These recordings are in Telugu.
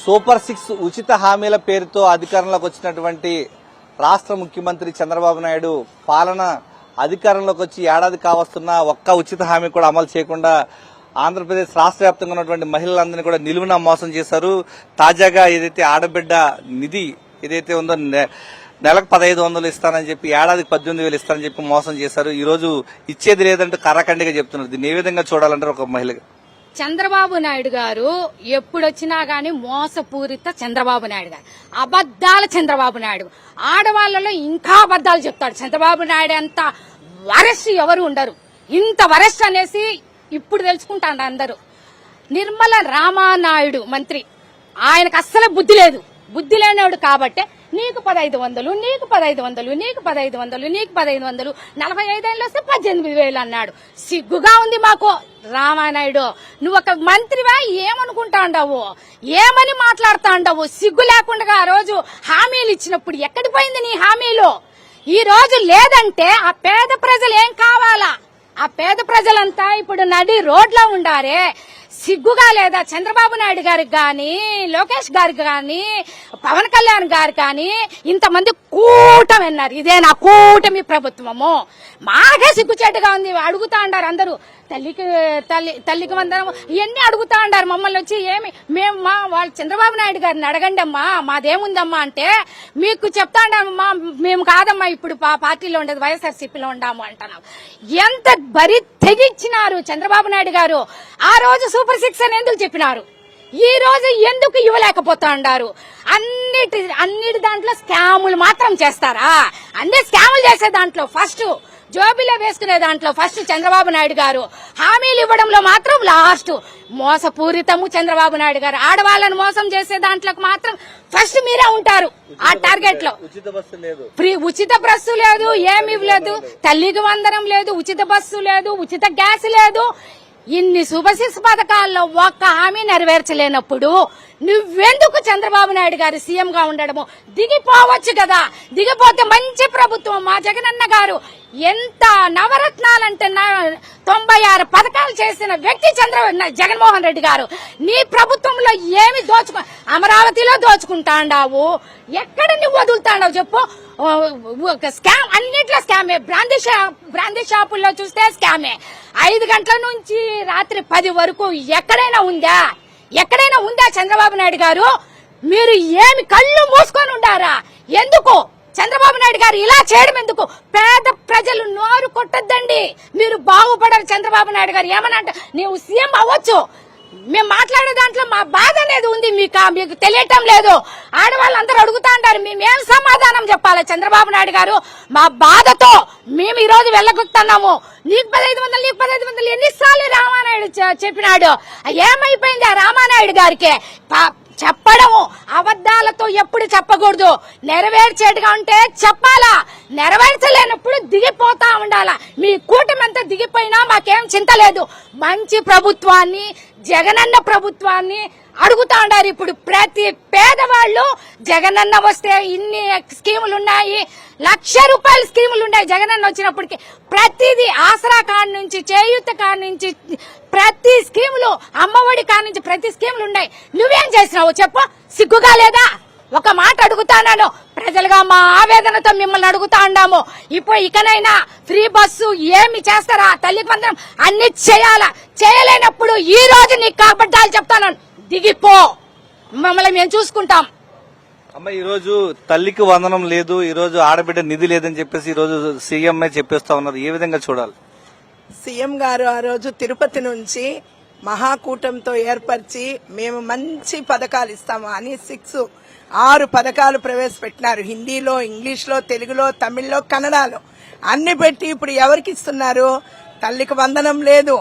సూపర్ 6 ఉచిత హామీల పేరుతో అధికారంలోకి వచ్చినటువంటి రాష్ట్ర ముఖ్యమంత్రి చంద్రబాబు నాయుడు పాలన అధికారంలోకి వచ్చి ఏడాది కావస్తున్నా ఒక్క ఉచిత హామీ కూడా అమలు చేయకుండా ఆంధ్రప్రదేశ్ రాష్ట్ర వ్యాప్తంగా ఉన్నటువంటి మహిళలందరినీ కూడా నిలువున మోసం చేశారు. తాజాగా ఏదైతే ఆడబిడ్డ నిధి ఏదైతే ఉందో నెలకు 1500 ఇస్తానని చెప్పి ఏడాదికి 18,000 ఇస్తానని చెప్పి మోసం చేశారు. ఈ రోజు ఇచ్చేది లేదంటూ కర్రకండిగా చెప్తున్నారు. దీన్ని ఏ విధంగా చూడాలంటారు ఒక మహిళగా? చంద్రబాబు నాయుడు గారు ఎప్పుడొచ్చినా గానీ మోసపూరిత చంద్రబాబు నాయుడు గారు, అబద్దాల చంద్రబాబు నాయుడు. ఆడవాళ్లలో ఇంకా అబద్దాలు చెప్తాడు. చంద్రబాబు నాయుడు అంత వరస్ట్ ఎవరు ఉండరు. ఇంత వరస్ట్ అనేసి ఇప్పుడు తెలుసుకుంటాడు అందరూ. నిర్మల రామానాయుడు మంత్రి, ఆయనకు అస్సలు బుద్ధి లేదు. బుద్ధి లేనివాడు కాబట్టి నీకు 1500, నీకు 1500, నీకు 1500, నీకు 1500, 45 ఏళ్ళు వస్తే 18,000 అన్నాడు. సిగ్గుగా ఉంది మాకు. రామానాయుడు, నువ్వు ఒక మంత్రివా? ఏమనుకుంటా ఉండవు, ఏమని మాట్లాడుతా ఉండవు? సిగ్గు లేకుండా ఆ రోజు హామీలు ఇచ్చినప్పుడు ఎక్కడి పోయింది నీ హామీలు? ఈ రోజు లేదంటే ఆ పేద ప్రజలు ఏం కావాలా? ఆ పేద ప్రజలంతా ఇప్పుడు నడి రోడ్లో ఉండారే. సిగ్గుగా లేదా చంద్రబాబు నాయుడు గారికి గాని, లోకేష్ గారికి గాని, పవన్ కళ్యాణ్ గారు కానీ ఇంతమంది కూటమి అన్నారు. ఇదే నా కూటమి ప్రభుత్వము. మాకే సిగ్గుచేటుగా ఉంది. అడుగుతా ఉండారు అందరూ, తల్లికి వందనం ఇవన్నీ అడుగుతా ఉండారు మమ్మల్ని వచ్చి. ఏమి మేము వాళ్ళు చంద్రబాబు నాయుడు గారిని అడగండి అమ్మా, మాదేముందమ్మా అంటే మీకు చెప్తా ఉండమ్మా, మేము కాదమ్మా ఇప్పుడు పార్టీలో ఉండేది, వైఎస్ఆర్సీపీలో ఉండాము అంటున్నాం. ఎంత బరి తెగిచ్చినారు చంద్రబాబు నాయుడు గారు. ఆ రోజు సూపర్ 6 అని ఎందుకు చెప్పినారు? ఈ రోజు ఎందుకు ఇవ్వలేకపోతా ఉండారు? అన్నిటి దాంట్లో స్కాములు మాత్రం చేస్తారా? అన్ని స్కాములు చేసే దాంట్లో ఫస్ట్, జోబీలో వేసుకునే దాంట్లో ఫస్ట్ చంద్రబాబు నాయుడు గారు, హామీలు ఇవ్వడంలో మాత్రం లాస్ట్. మోసపూరితము చంద్రబాబు నాయుడు గారు. ఆడవాళ్ళను మోసం చేసే దాంట్లో మాత్రం ఫస్ట్ మీరే ఉంటారు. ఆ టార్గెట్ లో ఫ్రీ ఉచిత బస్సు లేదు, ఏమీ లేదు, తల్లికి వందనం లేదు, ఉచిత బస్సు లేదు, ఉచిత గ్యాస్ లేదు. ఇన్ని సూపర్ 6 పథకాల్లో ఒక్క హామీ నెరవేర్చలేనప్పుడు నువ్వెందుకు చంద్రబాబు నాయుడు గారు సీఎం గా ఉండడము? దిగిపోవచ్చు కదా. దిగిపోతే మంచి ప్రభుత్వం. మా జగనన్న గారు ఎంత నవరత్నాలంటే 96 పథకాలు చేసిన వ్యక్తి జగన్మోహన్ రెడ్డి గారు. నీ ప్రభుత్వంలో ఏమి అమరావతిలో దోచుకుంటాండావు, ఎక్కడ నువ్వు వదులుతాండావు చెప్పు? స్కామ్, అన్నిట్లో స్కామే. బ్రాందీ షాపుల్లో చూస్తే స్కామే. 5 గంటల నుంచి రాత్రి 10 వరకు ఎక్కడైనా ఉందా? ఎక్కడైనా ఉందా చంద్రబాబు నాయుడు గారు? మీరు ఏమి కళ్ళు మూసుకొని ఉండారా? ఎందుకు చంద్రబాబు నాయుడు గారు ఇలా చేయడం ఎందుకు? పేద ప్రజలు నోరు కొట్టద్దండి, మీరు బాగుపడరు. చంద్రబాబు నాయుడు గారు ఏమనంటే నీవు సీఎం అవ్వచ్చు, మేము మాట్లాడే దాంట్లో మా బాధ అనేది ఉంది, మీకు తెలియటం లేదు. ఆడవాళ్ళందరూ అడుగుతా ఉంటారు, మేమేం సమాధానం చెప్పాలి? చంద్రబాబు నాయుడు గారు మా బాధతో మేము ఈ రోజు వెళ్ళగొస్తున్నాము. నీకు 1500, నీకు 1500 ఎన్నిసార్లు రామానాయుడు చెప్పినాడు? ఏమైపోయింది ఆ రామానాయుడు గారికి? చెప్పడము అబద్దాలతో ఎప్పుడు చెప్పకూడదు. నెరవేర్చేట్టుగా ఉంటే చెప్పాలా, నెరవేర్చలేనప్పుడు దిగిపోతా ఉండాలా. మీ కూటమి అంతా దిగిపోయినా మాకేం చింత లేదు. మంచి ప్రభుత్వాన్ని, జగనన్న ప్రభుత్వాన్ని అడుగుతా ఉండారు. ఇప్పుడు ప్రతి పేదవాళ్ళు జగనన్న వస్తే ఇన్ని స్కీములు ఉన్నాయి, 1,00,000 రూపాయల స్కీములు ఉన్నాయి జగనన్న వచ్చినప్పటికి. ప్రతిదీ ఆసరా కాడి నుంచి, చేయూత కాడి నుంచి, ప్రతి స్కీములు, అమ్మఒడి కాడి నుంచి ప్రతి స్కీములు ఉన్నాయి. నువ్వేం చేసినావు చెప్పు? సిగ్గుగా లేదా? ఒక మాట అడుగుతాను, ప్రజలుగా మా ఆవేదనతో మిమ్మల్ని అడుగుతా ఉన్నాము. ఇప్పుడు ఇకనైనా ఫ్రీ బస్సు ఏమి చేస్తారా? తల్లికి వందనం అన్ని చేయాలా? చేయలేనప్పుడు ఈ రోజు నీకు కాబట్టాలు చెప్తాను, దిగిపో, మమ్మల్ని మేము చూసుకుంటాం. అమ్మ, ఈ రోజు తల్లికి వందనం లేదు, ఈ రోజు ఆడబిడ్డ నిధి లేదని చెప్పేసి ఈ రోజు సీఎం చెప్తా ఉన్నారు. ఏ విధంగా చూడాలి? సీఎం గారు ఆ రోజు తిరుపతి నుంచి మహాకూటంతో ఏర్పరిచి మేము మంచి పథకాలు ఇస్తాము అని 6 పథకాలు ప్రవేశపెట్టినారు. హిందీలో, ఇంగ్లీష్లో, తెలుగులో, తమిళ్లో, కన్నడలో అన్ని పెట్టి ఇప్పుడు ఎవరికి ఇస్తున్నారు? తల్లికి వందనం లేదు,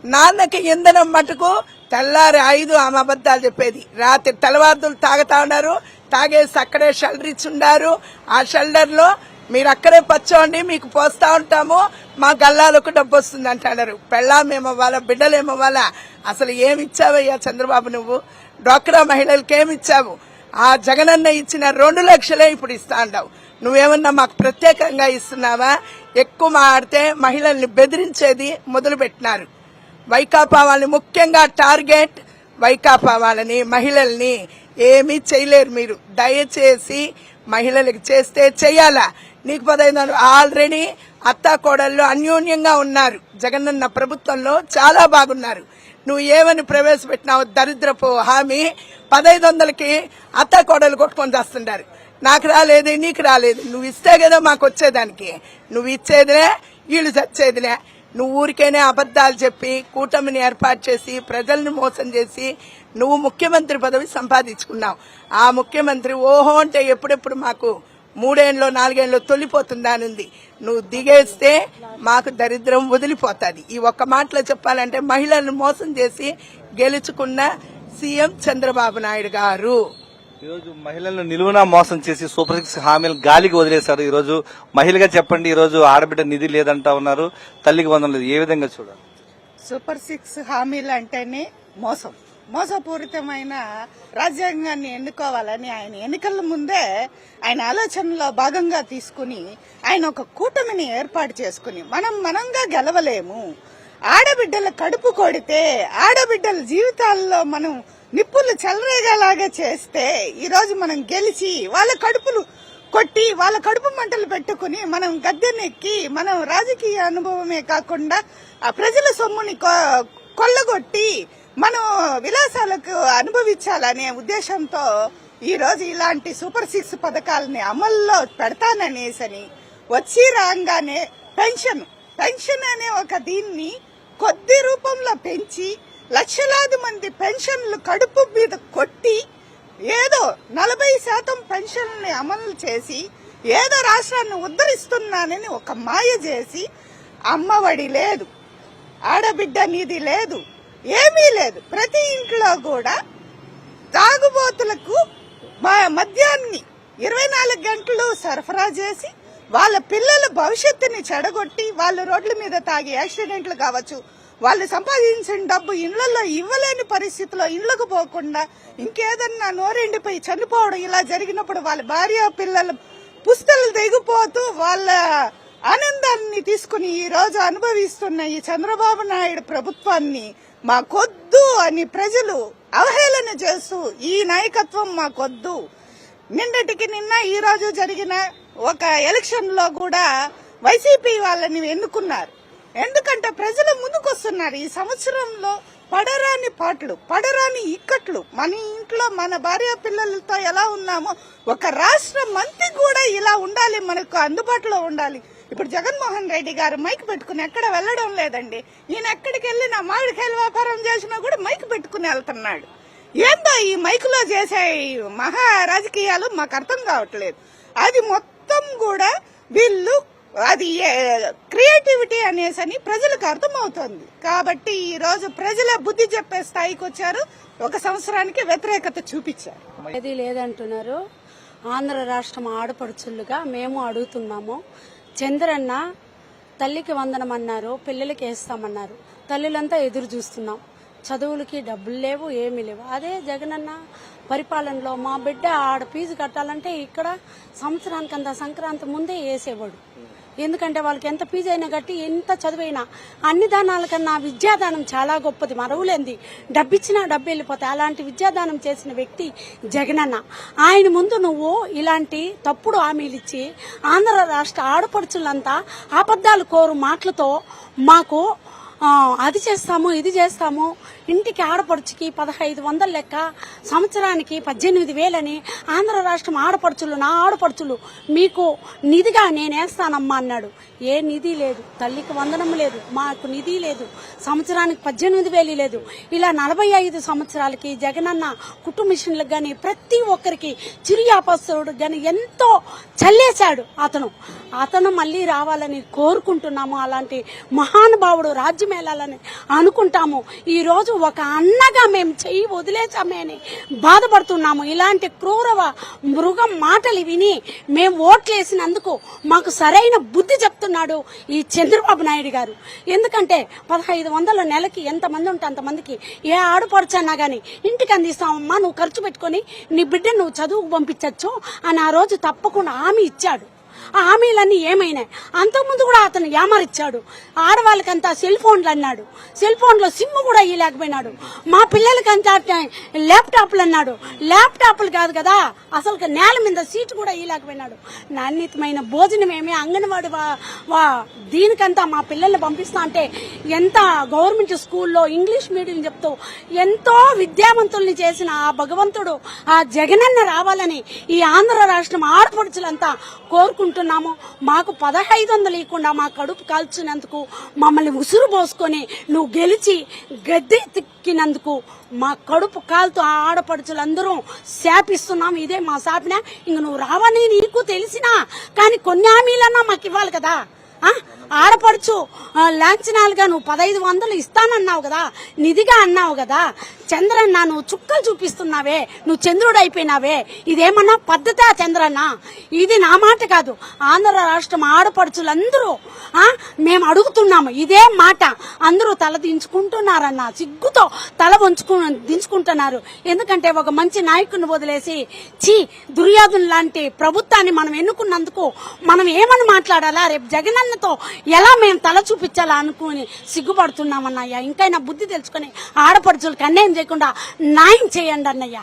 నాన్నకి ఇంధనం మటుకు తెల్లారి 5 ఆమె అబద్దాలు చెప్పేది. రాత్రి తెల్లవారులు తాగుతా ఉన్నారు, తాగేసి అక్కడే షెల్టర్ ఇచ్చి ఉండారు. ఆ షెల్టర్ లో మీరు అక్కడే పచ్చోండి, మీకు పోస్తా ఉంటాము, మా గల్లాలకు డబ్బు వస్తుంది అంటున్నారు. పెళ్ళామేమవ్వాలా, బిడ్డలేమవ్వాలా? అసలు ఏమిచ్చావయ్యా చంద్రబాబు నువ్వు? డ్వాక్రా మహిళలకు ఏమిచ్చావు? ఆ జగనన్న ఇచ్చిన 2 లక్షలే ఇప్పుడు ఇస్తా అంటావు. నువ్వేమన్నా మాకు ప్రత్యేకంగా ఇస్తున్నావా? ఎక్కువ మాడితే మహిళల్ని బెదిరించేది మొదలు పెట్టినారు. వైకాపా వాళ్ళని ముఖ్యంగా టార్గెట్, వైకాపా వాళ్ళని, మహిళల్ని ఏమీ చేయలేరు మీరు. దయచేసి మహిళలకు చేస్తే చెయ్యాలా. నీకు 15 ఆల్రెడీ అత్తా కోడళ్ళు అన్యోన్యంగా ఉన్నారు. జగనన్న ప్రభుత్వంలో చాలా బాగున్నారు. నువ్వు ఏమని ప్రవేశపెట్టినావు దరిద్రపు హామీ? 1500కి అత్తా కోడలు కొట్టుకొని చేస్తుంటారు. నాకు రాలేదు, నీకు రాలేదు. నువ్వు ఇస్తే కదా మాకు వచ్చేదానికి. నువ్వు ఇచ్చేదిలే, వీళ్ళు చచ్చేదిలే. నువ్వు ఊరికేనే అబద్దాలు చెప్పి కూటమిని ఏర్పాటు చేసి ప్రజల్ని మోసం చేసి నువ్వు ముఖ్యమంత్రి పదవి సంపాదించుకున్నావు. ఆ ముఖ్యమంత్రి ఓహో అంటే ఎప్పుడెప్పుడు మాకు 3 ఏళ్ళు 4 ఏళ్ళు తొలిపోతుందా అని ఉంది. నువ్వు దిగేస్తే మాకు దరిద్రం వదిలిపోతుంది. ఈ ఒక్క మాటలో చెప్పాలంటే మహిళలను మోసం చేసి గెలుచుకున్న సీఎం చంద్రబాబు నాయుడు గారు. ఈరోజు మహిళలను నిలువునా మోసం చేసి సూపర్ 6 హామీలు గాలికి వదిలేశారు. ఈ రోజు మహిళగా చెప్పండి, ఈ రోజు ఆడబిడ్డ నిధి లేదంటా ఉన్నారు, తల్లికి వందనం లేదు. ఏ విధంగా చూడాలి? సూపర్ 6 హామీలు అంటేనే మోసం, మోసపూరితమైన రాజ్యాంగాన్ని ఎన్నుకోవాలని ఆయన ఎన్నికల ముందే ఆయన ఆలోచనలో భాగంగా తీసుకుని ఆయన ఒక కూటమిని ఏర్పాటు చేసుకుని మనంగా గెలవలేము, ఆడబిడ్డల కడుపు కొడితే ఆడబిడ్డల జీవితాల్లో మనం నిప్పులు చెలరేగేలాగా చేస్తే ఈ రోజు మనం గెలిచి వాళ్ళ కడుపులు కొట్టి వాళ్ళ కడుపు మంటలు పెట్టుకుని మనం గద్దెనెక్కి మనం రాజకీయ అనుభవమే కాకుండా ఆ ప్రజల సొమ్ముని కొల్లగొట్టి మనం విలాసాలకు అనుభవించాలనే ఉద్దేశంతో ఈ రోజు ఇలాంటి సూపర్ 6 పథకాలని అమల్లో పెడతాననేసని వచ్చి రాగానే పెన్షన్ అనే ఒక దీన్ని కొద్ది రూపంలో పెంచి లక్షలాది మంది పెన్షన్లు కడుపు మీద కొట్టి ఏదో 40% పెన్షన్లని అమలు చేసి ఏదో రాష్ట్రాన్ని ఉద్ధరిస్తున్నానని ఒక మాయ చేసి అమ్మఒడి లేదు, ఆడబిడ్డ నిధి లేదు, ఏమీ లేదు. ప్రతి ఇంట్లో కూడా తాగుబోతులకు మద్యాన్ని 24 గంటలు సరఫరా చేసి వాళ్ళ పిల్లల భవిష్యత్తుని చెడగొట్టి వాళ్ళు రోడ్ల మీద తాగి యాక్సిడెంట్లు కావచ్చు, వాళ్ళు సంపాదించిన డబ్బు ఇళ్లలో ఇవ్వలేని పరిస్థితిలో ఇళ్లకు పోకుండా ఇంకేదన్నా నోరెండిపోయి చనిపోవడం ఇలా జరిగినప్పుడు వాళ్ళ భార్య పిల్లల పుస్తలు దిగిపోతూ వాళ్ళ ఆనందాన్ని తీసుకుని ఈ రోజు అనుభవిస్తున్న ఈ చంద్రబాబు నాయుడు ప్రభుత్వాన్ని మాకొద్దు అని ప్రజలు అవహేళన చేస్తూ ఈ నాయకత్వం మాకొద్దు. నిన్నటికి నిన్న ఈ రోజు జరిగిన ఒక ఎలక్షన్ లో కూడా వైసీపీ వాళ్ళని ఎన్నుకున్నారు. ఎందుకంటే ప్రజలు ముందుకొస్తున్నారు. ఈ సంవత్సరంలో పడరాని పాటలు, పడరాని ఇక్కట్లు, మన ఇంట్లో మన భార్య పిల్లలతో ఎలా ఉన్నామో ఒక రాష్ట్ర మంత్రి కూడా ఇలా ఉండాలి, మనకు అందుబాటులో ఉండాలి. ఇప్పుడు జగన్మోహన్ రెడ్డి గారు మైక్ పెట్టుకుని ఎక్కడ వెళ్లడం లేదండి. ఈయన ఎక్కడికి వెళ్ళినా మామిడికాయల వ్యాపారం చేసినా కూడా మైక్ పెట్టుకుని వెళ్తున్నాడు. ఏందో ఈ మైకులో చేసే మహా రాజకీయాలు మాకు అర్థం కావట్లేదు. అది మొత్తం కూడా వీళ్ళు అది క్రియేటివిటీ అనేసని ప్రజలకు అర్థమవుతోంది. కాబట్టి ఈ రోజు ప్రజల బుద్ధి చెప్పే స్థాయికి వచ్చారు. 1 సంవత్సరానికి వ్యతిరేకత చూపించారు. ఏది లేదంటున్నారు. ఆంధ్ర రాష్ట్రం ఆడపడుచులుగా మేము అడుగుతున్నాము. చంద్రన్న తల్లికి వందనం అన్నారు, పిల్లలకి వేస్తామన్నారు. తల్లులంతా ఎదురు చూస్తున్నాం. చదువులకి డబ్బులు లేవు, ఏమీ లేవు. అదే జగనన్న పరిపాలనలో మా బిడ్డ ఆడ ఫీజు కట్టాలంటే ఇక్కడ సంవత్సరానికంత సంక్రాంతి ముందే వేసేవాడు. ఎందుకంటే వాళ్ళకి ఎంత ఫీజు అయినా కట్టి ఎంత చదువైనా అన్ని దానాల కన్నా విద్యాదానం చాలా గొప్పది, మరవలేంది. డబ్బిచ్చినా డబ్బు వెళ్ళిపోతాయి. అలాంటి విద్యాదానం చేసిన వ్యక్తి జగనన్న. ఆయన ముందు నువ్వు ఇలాంటి తప్పుడు హామీలు ఇచ్చి ఆంధ్ర రాష్ట్ర ఆడపడుచులంతా అబద్దాలు కోరు మాటలతో మాకు అది చేస్తాము ఇది చేస్తాము, ఇంటికి ఆడపడుచుకి 1500 లెక్క, సంవత్సరానికి 18,000 అని ఆంధ్ర రాష్ట్రం ఆడపడుచులు, నా ఆడపడుచులు మీకు నిధిగా నేనేస్తానమ్మా అన్నాడు. ఏ నిధి లేదు, తల్లికి వందనం లేదు, మాకు నిధి లేదు, సంవత్సరానికి 18,000 లేదు. ఇలా 45 సంవత్సరాలకి జగనన్న కుటుంబ మిషన్లకు గాని ప్రతి ఒక్కరికి చిరుయాపస్తుడు గాని ఎంతో చల్లేశాడు. అతను మళ్ళీ రావాలని కోరుకుంటున్నాము. అలాంటి మహానుభావుడు రాజ్యం వెళ్ళాలని అనుకుంటాము. ఈ రోజు ఒక అన్నగా మేము చెయ్యి వదిలేసామే అని బాధపడుతున్నాము. ఇలాంటి క్రూరవ మృగం మాటలు విని మేము ఓట్లేసినందుకు మాకు సరైన బుద్ధి చెప్తున్నాడు ఈ చంద్రబాబు నాయుడు గారు. ఎందుకంటే 1500 నెలకి ఎంతమంది ఉంటే అంతమందికి ఏ ఆడపడుచన్నా గానీ ఇంటికి అందిస్తామమ్మా, నువ్వు ఖర్చు పెట్టుకుని నీ బిడ్డ నువ్వు చదువుకు పంపించచ్చు అని ఆ రోజు తప్పకుండా హామీ ఇచ్చాడు. ఆ హామీలన్నీ ఏమైనాయి? అంతకుముందు కూడా అతను ఏమరిచ్చాడు. ఆడవాళ్ళకంతా సెల్ ఫోన్లు అన్నాడు, సెల్ ఫోన్లో సిమ్ కూడా ఇవ్వలేకపోయినాడు. మా పిల్లలకంతా ల్యాప్టాప్లు అన్నాడు, ల్యాప్టాప్లు కాదు కదా అసలు నేల మీద సీటు కూడా ఇవ్వలేకపోయినాడు. నాణ్యతమైన భోజనం ఏమి అంగన్వాడి దీనికంతా మా పిల్లల్ని పంపిస్తా అంటే ఎంత గవర్నమెంట్ స్కూల్లో ఇంగ్లీష్ మీడియం చెప్తూ ఎంతో విద్యావంతుల్ని చేసిన ఆ భగవంతుడు ఆ జగనన్న రావాలని ఈ ఆంధ్ర రాష్ట్రం ఆడపడుచులంతా కోరుకుంటున్నాము. మాకు 1500 ఇవ్వకుండా మా కడుపు కాల్చినందుకు, మమ్మల్ని ఉసురు పోసుకొని నువ్వు గెలిచి గద్దె తిక్కినందుకు మా కడుపు కాలుతో ఆ ఆడపడుచులందరూ శాపిస్తున్నాం. ఇదే మా శాపిన. ఇంక నువ్వు రావని నీకు తెలిసినా కానీ కొన్ని హామీలన్నా మాకు ఇవ్వాలి కదా. ఆడపడుచు లాంఛనాలుగా నువ్వు 1500 ఇస్తానన్నావు కదా, నిధిగా అన్నావు కదా. చంద్రన్న నువ్వు చుక్కలు చూపిస్తున్నావే, నువ్వు చంద్రుడు అయిపోయినావే. ఇదేమన్నా పద్ధతా చంద్రన్న? ఇది నా మాట కాదు, ఆంధ్ర రాష్ట్రం ఆడపడుచులందరూ మేము అడుగుతున్నాము ఇదే మాట. అందరూ తల దించుకుంటున్నారన్న, సిగ్గుతో తల దించుకుంటున్నారు. ఎందుకంటే ఒక మంచి నాయకుడిని వదిలేసి దుర్యోధను లాంటి ప్రభుత్వాన్ని మనం ఎన్నుకున్నందుకు మనం ఏమని మాట్లాడాలా? రేపు జగనన్నతో ఎలా మేము తల చూపించాలా అనుకుని సిగ్గుపడుతున్నామన్నయ్య. ఇంకైనా బుద్ధి తెలుసుకుని ఆడపడుచులకు అన్యాయం చేయకుండా న్యాయం చేయండి అన్నయ్య.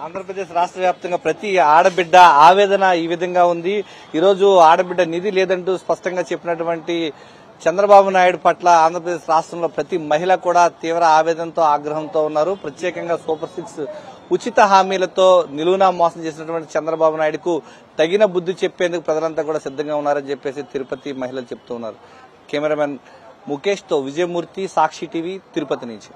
ఆంధ్రప్రదేశ్ రాష్ట్ర వ్యాప్తంగా ప్రతి ఆడబిడ్డ ఆవేదన ఈ విధంగా ఉంది. ఈరోజు ఆడబిడ్డ నిధి లేదంటూ స్పష్టంగా చెప్పినటువంటి చంద్రబాబు నాయుడు పట్ల ఆంధ్రప్రదేశ్ రాష్ట్రంలో ప్రతి మహిళ కూడా తీవ్ర ఆవేదనతో ఆగ్రహంతో ఉన్నారు. ప్రత్యేకంగా సూపర్ 6 ఉచిత హామీలతో నిలువునా మోసం చేసినటువంటి చంద్రబాబు నాయుడుకు తగిన బుద్ధి చెప్పేందుకు ప్రజలంతా కూడా సిద్ధంగా ఉన్నారని చెప్పేసి తిరుపతి మహిళలు చెప్తూ ఉన్నారు. కెమెరామెన్ ముఖేష్ తో విజయమూర్తి, సాక్షి టీవీ, తిరుపతి నుంచి.